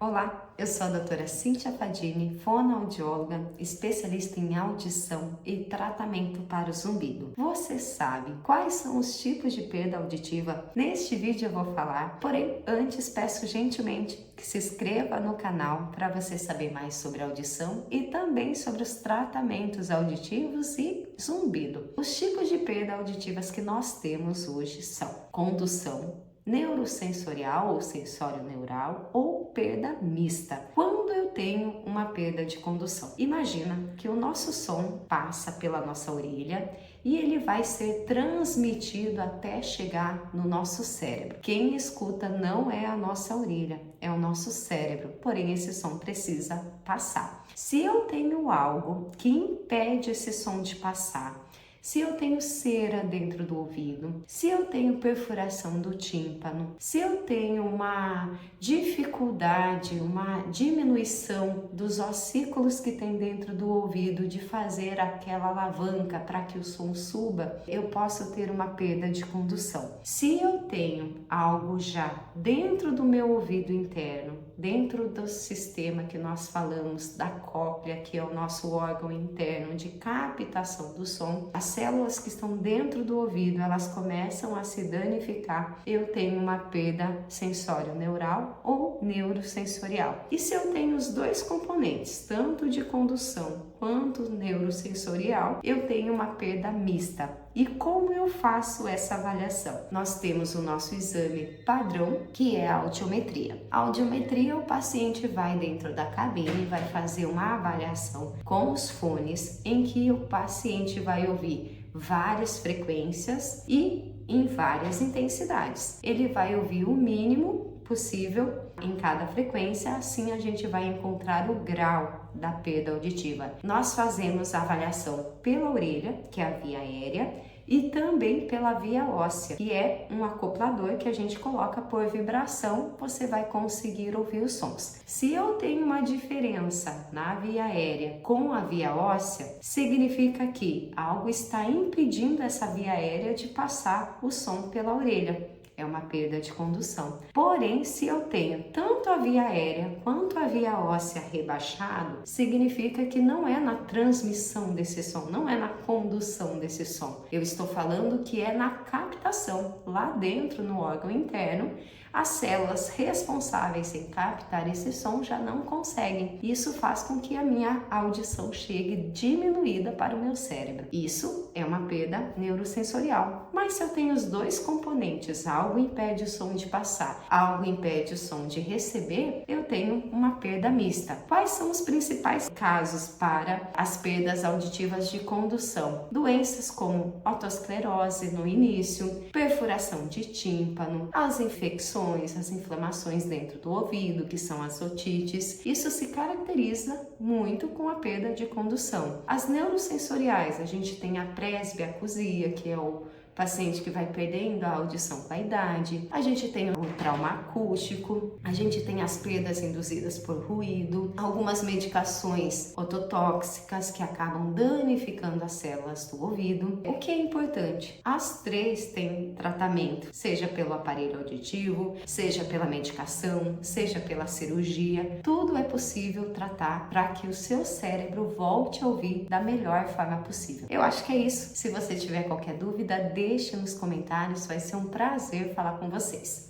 Olá, eu sou a doutora Cíntia Fadini, fonoaudióloga, especialista em audição e tratamento para o zumbido. Você sabe quais são os tipos de perda auditiva? Neste vídeo eu vou falar, porém antes peço gentilmente que se inscreva no canal para você saber mais sobre audição e também sobre os tratamentos auditivos e zumbido. Os tipos de perda auditivas que nós temos hoje são condução, neurosensorial ou sensório neural ou perda mista. Quando eu tenho uma perda de condução, imagina que o nosso som passa pela nossa orelha e ele vai ser transmitido até chegar no nosso cérebro. Quem escuta não é a nossa orelha, é o nosso cérebro, porém esse som precisa passar. Se eu tenho algo que impede esse som de passar, se eu tenho cera dentro do ouvido, se eu tenho perfuração do tímpano, se eu tenho uma dificuldade, uma diminuição dos ossículos que tem dentro do ouvido de fazer aquela alavanca para que o som suba, eu posso ter uma perda de condução. Se eu tenho algo já dentro do meu ouvido interno, dentro do sistema que nós falamos da cóclea, que é o nosso órgão interno de captação do som, as células que estão dentro do ouvido, elas começam a se danificar. Eu tenho uma perda sensório-neural ou neurosensorial. E se eu tenho os dois componentes, tanto de condução quanto neurosensorial, eu tenho uma perda mista. E como eu faço essa avaliação? Nós temos o nosso exame padrão, que é a audiometria. A audiometria, o paciente vai dentro da cabine e vai fazer uma avaliação com os fones, em que o paciente vai ouvir várias frequências e em várias intensidades. Ele vai ouvir o mínimo possível em cada frequência, assim a gente vai encontrar o grau da perda auditiva. Nós fazemos a avaliação pela orelha, que é a via aérea, e também pela via óssea, que é um acoplador que a gente coloca por vibração, você vai conseguir ouvir os sons. Se eu tenho uma diferença na via aérea com a via óssea, significa que algo está impedindo essa via aérea de passar o som pela orelha. É uma perda de condução. Porém, se eu tenho tanto a via aérea quanto a via óssea rebaixado, significa que não é na transmissão desse som, não é na condução desse som. Eu estou falando que é na captação, lá dentro no órgão interno, as células responsáveis em captar esse som já não conseguem. Isso faz com que a minha audição chegue diminuída para o meu cérebro. Isso é uma perda neurosensorial. Mas se eu tenho os dois componentes, algo impede o som de passar, algo impede o som de receber, eu tenho uma perda mista. Quais são os principais casos para as perdas auditivas de condução? Doenças como otosclerose no início, perfuração de tímpano, as infecções, as inflamações dentro do ouvido, que são as otites. Isso se caracteriza muito com a perda de condução. As neurosensoriais, a gente tem a presbiacusia, que é o paciente que vai perdendo a audição com a idade. A gente tem o trauma acústico, a gente tem as perdas induzidas por ruído, algumas medicações ototóxicas que acabam danificando as células do ouvido. O que é importante? As três têm tratamento, seja pelo aparelho auditivo, seja pela medicação, seja pela cirurgia. Tudo é possível tratar para que o seu cérebro volte a ouvir da melhor forma possível. Eu acho que é isso. Se você tiver qualquer dúvida, deixe nos comentários, vai ser um prazer falar com vocês.